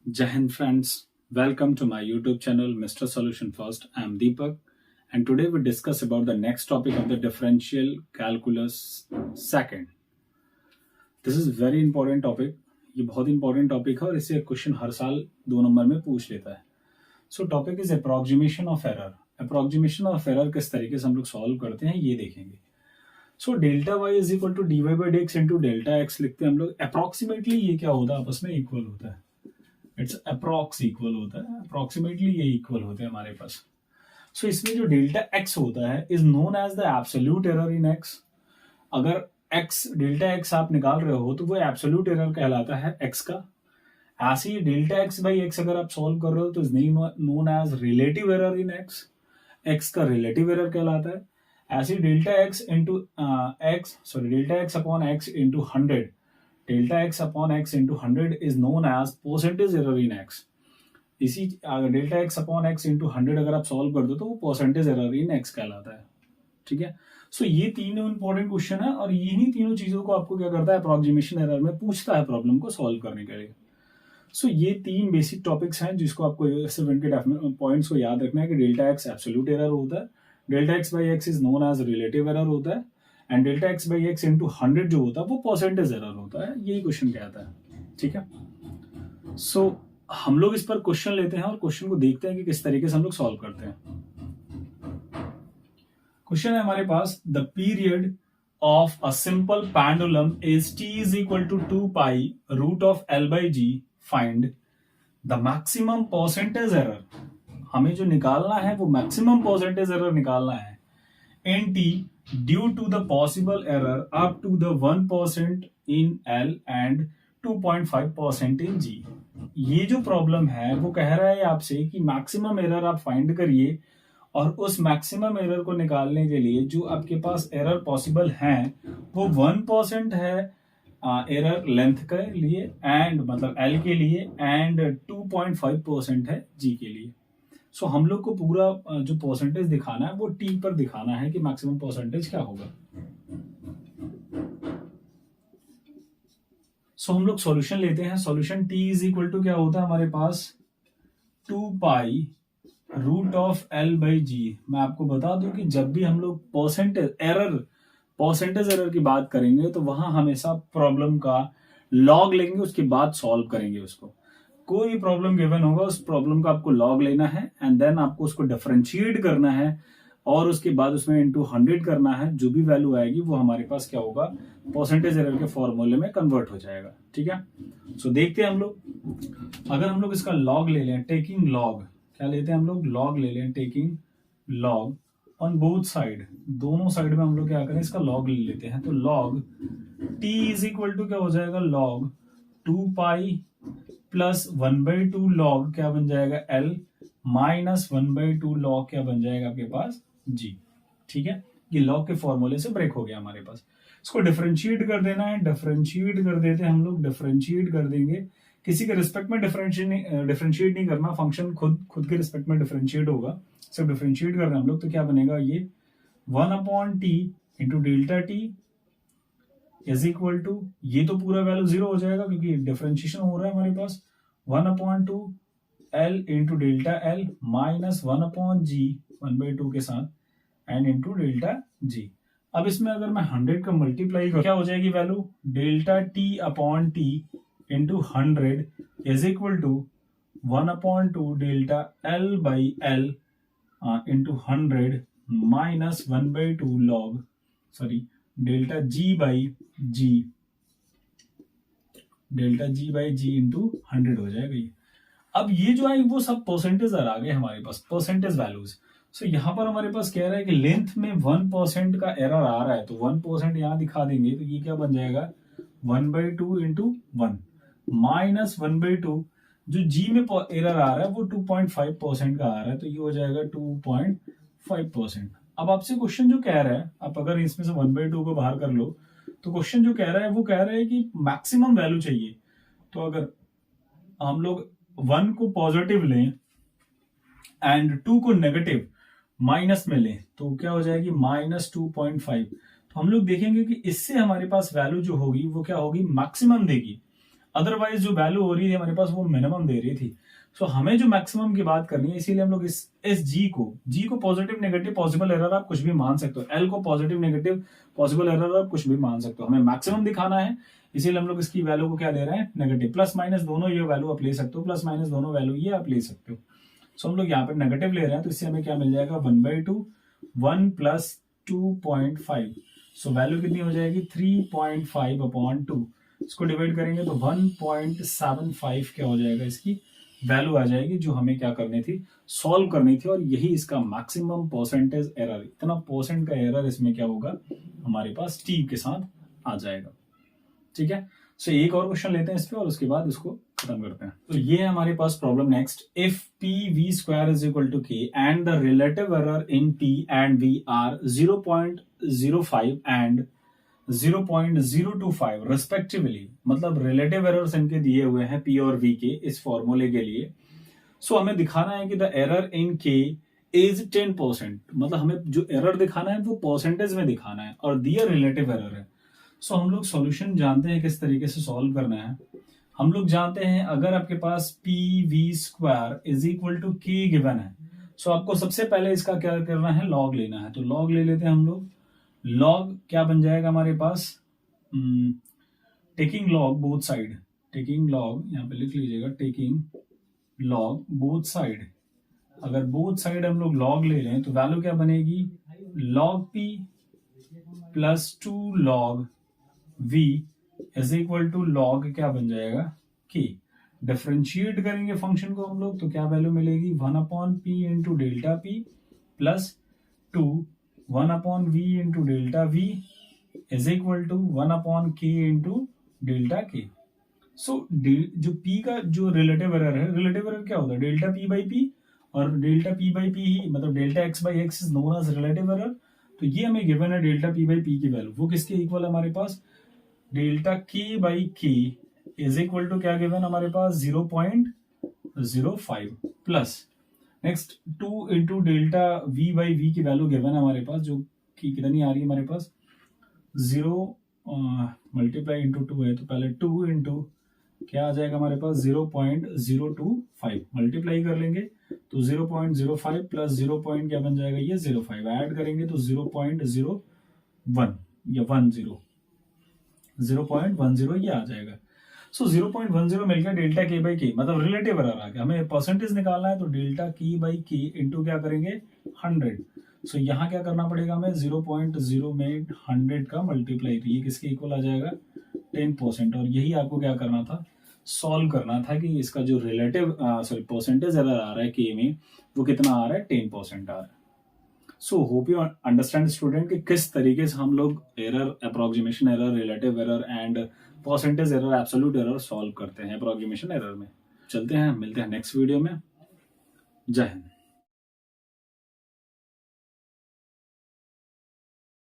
Jai Hind friends, welcome to my YouTube channel Mr. Solution First. I am Deepak and today we discuss about the next topic of the differential calculus second. This is very important topic. ये बहुत important topic है और इससे question हर साल 2 number में पूछ लेता है. सो topic is approximation of error. Approximation of error किस तरीके से हम लोग सॉल्व करते हैं ये देखेंगे. So delta y is equal to d y by d x into delta x लिखते हैं हम लोग. अप्रोक्सीमेटली ये क्या होता है, आपस में इक्वल होता है. इट्स अप्रॉक्स इक्वल होता है. अप्रोक्सीमेटली ये इक्वल होते हैं हमारे पास. सो इसमें जो डेल्टा एक्स होता है is known as the absolute error in x. अगर एक्स डेल्टा एक्स आप निकाल रहे हो तो वो एब्सोल्यूट एरर कहलाता है एक्स का. ऐसे ही डेल्टा एक्स बाई एक्स अगर आप सॉल्व कर रहे हो तो is known as relative error in x. X का रिलेटिव एरर कहलाता है. ऐसे ही delta x into delta x upon x into 100, delta x upon x into 100 is known as percentage error in x. इसी delta x upon x into 100 अगर आप solve कर दो तो वो परसेंटेज एरर इन एक्स कहलाता है. ठीक है. सो ये तीनों इंपॉर्टेंट क्वेश्चन है और इन्हीं तीनों चीजों को आपको क्या करता है अप्रोक्सीमेशन एरर में पूछता है प्रॉब्लम को सॉल्व करने के लिए. सो ये 3 बेसिक टॉपिक्स हैं जिसको आपको सिर्फ इनके पॉइंट्स को याद रखना है कि डेल्टा एक्स एब्सोल्यूट एरर होता है, delta x by x is known as relative error होता है and delta x by x into 100 जो होता है वो परसेंटेज एरर होता है. यही क्वेश्चन कहता है. ठीक है. सो हम लोग इस पर क्वेश्चन लेते हैं और क्वेश्चन को देखते हैं कि किस तरीके से हम लोग सॉल्व करते हैं. क्वेश्चन है हमारे पास, the period of a simple pendulum is t is equal to 2 pi root of l by g. Find the maximum percentage error. हमें जो निकालना है वो मैक्सिमम परसेंटेज एरर निकालना है in t due to the possible error up to the 1% in l and 2.5% in g. ये जो problem है वो कह रहा है आपसे कि मैक्सिमम एरर आप फाइंड करिए और उस मैक्सिमम एरर को निकालने के लिए जो आपके पास एरर पॉसिबल हैं वो 1% है एरर लेंथ के लिए एंड मतलब एल के लिए एंड 2.5% है जी के लिए. सो हम लोग को पूरा जो परसेंटेज दिखाना है वो टी पर दिखाना है कि मैक्सिमम परसेंटेज क्या होगा. सो हम लोग सॉल्यूशन लेते हैं. Solution t is equal to क्या होता है हमारे पास 2 pi root of l by g. मैं आपको बता दूं कि जब भी हम लोग परसेंटेज एरर की बात करेंगे तो वहां हमेशा प्रॉब्लम का लॉग लेंगे, उसके बाद सॉल्व करेंगे उसको. कोई भी प्रॉब्लम गिवन होगा उस प्रॉब्लम का आपको लॉग लेना है एंड देन आपको उसको डिफरेंशिएट करना है और उसके बाद उसमें इंटू 100 करना है. जो भी वैल्यू आएगी वो हमारे पास क्या होगा परसेंटेज एरर के फॉर्मूले में कन्वर्ट हो जाएगा. ठीक है. सो देखते हैं हम लोग. अगर हम लोग इसका लॉग ले लें, टेकिंग लॉग, क्या लेते हैं हम लोग लॉग ले लें, taking log on both side, दोनों साइड में हम लोग क्या करें इसका लॉग ले लेते हैं. तो log t is equal to क्या हो जाएगा लॉग 2 पाई प्लस 1/2 लॉग क्या बन जाएगा l माइनस 1/2 लॉग क्या बन जाएगा आपके पास g. ठीक है. ये लॉग के फॉर्मूले से ब्रेक हो गया हमारे पास. इसको डिफरेंशिएट कर देना है. डिफरेंशिएट कर देते हैं हम लोग. डिफरेंशिएट कर देंगे, किसी के रिस्पेक्ट में डिफरेंशिएट नहीं करना, फंक्शन खुद के रिस्पेक्ट में डिफरेंशिएट होगा. सिर्फ डिफरेंशिएट कर रहे हैं हम लोग तो क्या बनेगा ये 1/t into delta t is equal to, ये तो पूरा वैल्यू 0 हो जाएगा क्योंकि डिफरेंशिएशन हो रहा है हमारे पास 1/2 l into delta L minus 1/g 1/2 के साथ एंड इंटू डेल्टा जी. अब इसमें अगर मैं 100 का मल्टीप्लाई कर क्या हो जाएगी value delta t upon t into 100 is equal to 1/2 delta l by l into 100 minus 1/2 log delta g by g, delta g by g into 100 हो जाएगा ये. अब ये जो है वो सब परसेंटेज आ गए हमारे पास, परसेंटेज वैल्यूज. सो यहाँ पर हमारे पास कह रहा है कि लेंथ में 1% का एरर आ रहा है तो 1% यहाँ दिखा देंगे तो ये क्या बन जाएगा 1/2 इंटू 1 माइनस 1/2 जो जी में एरर आ रहा है वो 2.5% का आ रहा है तो ये हो जाएगा 2.5%. अब आपसे क्वेश्चन जो कह रहा है, आप अगर इसमें से 1/2 को बाहर कर लो तो क्वेश्चन जो कह रहा है वो कह रहा है कि मैक्सिमम वैल्यू चाहिए. तो अगर हम लोग 1 को पॉजिटिव लें एंड 2 को नेगेटिव माइनस में लें तो क्या हो जाएगी -2.5. तो हम लोग देखेंगे कि इससे हमारे पास वैल्यू जो होगी वो क्या होगी मैक्सिमम देगी. अदरवाइज जो वैल्यू हो रही है हमारे पास वो मिनिमम दे रही थी। सो हमें जो मैक्सिमम की बात करनी है, इसीलिए हम लोग इस जी को पॉजिटिव नेगेटिव पॉसिबल एरर आप कुछ भी मान सकते हो, एल को पॉजिटिव नेगेटिव पॉसिबल एरर आप कुछ भी मान सकते हो। हमें मैक्सिमम दिखाना है, इसीलिए हम लोग इसकी वैल्यू को क्या ले रहे हैं, नेगेटिव। प्लस माइनस दोनों ये वैल्यू आप ले सकते हो, प्लस माइनस दोनों वैल्यू ये आप ले सकते हो। सो हम लोग यहाँ पर नेगेटिव ले रहे हैं, तो इससे हमें क्या मिल जाएगा, 1/2 1 प्लस 2.5। सो वैल्यू कितनी हो जाएगी, 3.5/2। इसको डिवाइड करेंगे तो 1.75 क्या हो जाएगा, इसकी वैल्यू आ जाएगी, जो हमें क्या करनी थी, सॉल्व करनी थी। और यही इसका मैक्सिमम परसेंटेज एरर, इतना परसेंट का एरर इसमें क्या होगा, हमारे पास टी के साथ आ जाएगा। ठीक है, सो एक और क्वेश्चन लेते हैं इस पे और उसके बाद इसको खत्म करते हैं। तो ये है हमारे पास problem next. If p v square is equal to k and the relative error in p and v are 0.05 and 0.025 respectively, मतलब रिलेटिव एरर्स इनके दिए हुए हैं पी और वी के इस फॉर्मूले के लिए। सो हमें दिखाना है कि द एरर इन के इज 10%, मतलब हमें जो एरर दिखाना है वो परसेंटेज में दिखाना है और दिया रिलेटिव एरर है। सो हम लोग सॉल्यूशन जानते हैं किस तरीके से सॉल्व करना है। हम लोग जानते हैं अगर आपके पास p v square is equal to k given है, सो आपको सबसे पहले इसका क्या करना है, लॉग लेना है। तो लॉग ले लेते हैं हम लोग। लॉग क्या बन जाएगा हमारे पास, taking log both side, taking log यहाँ पे लिख लीजिएगा, टेकिंग लॉग बोथ साइड। अगर बोथ साइड हम लोग लॉग ले रहे हैं तो वैल्यू क्या बनेगी, log p plus 2 log v is equal to log क्या बन जाएगा, के। डिफरेंशिएट करेंगे फंक्शन को हम लोग तो क्या वैल्यू मिलेगी, 1/p into delta p plus 2 1/v into delta v is equal to 1/k into delta k. So जो p का जो रिलेटिव एरर है, रिलेटिव एरर क्या होता है, डेल्टा p बाई पी, और डेल्टा p बाई पी ही मतलब delta x by x is known as relative error. तो ये हमें गिवन है डेल्टा p बाई पी की वैल्यू, वो किसके इक्वल है हमारे पास, delta k by k is equal to क्या गिवन हमारे पास, 0.05 plus next 2 into delta v by v की वैल्यू गिवन है हमारे पास, जो कि कितनी आ रही है हमारे पास, 0 मल्टीप्लाई इंटू 2 है, तो पहले 2 इंटू क्या आ जाएगा हमारे पास, 0.025 मल्टीप्लाई कर लेंगे तो 0.05 प्लस 0. क्या बन जाएगा, ये 0.5 ऐड करेंगे तो 0.01 या 0.10 ये आ जाएगा। सो 0.10 मिल गया डेल्टा के बाई के, मतलब रिलेटिव एरर आ गया। हमें परसेंटेज निकालना है तो डेल्टा के बाई के इंटू क्या करेंगे, 100। सो यहाँ क्या करना पड़ेगा हमें, 0.0 में 100 का मल्टीप्लाई, तो ये किसके इक्वल आ जाएगा, 10%। और यही आपको क्या करना था, सॉल्व करना था कि इसका जो रिलेटिव परसेंटेज एरर आ रहा है के में, वो कितना आ रहा है, 10% आ रहा है। So hope you understand student कि किस तरीके से हम लोग error, approximation error, relative error and percentage error, absolute error solve करते हैं अप्रोक्सीमेशन एरर में। चलते हैं, मिलते हैं नेक्स्ट वीडियो में। जय हिंद।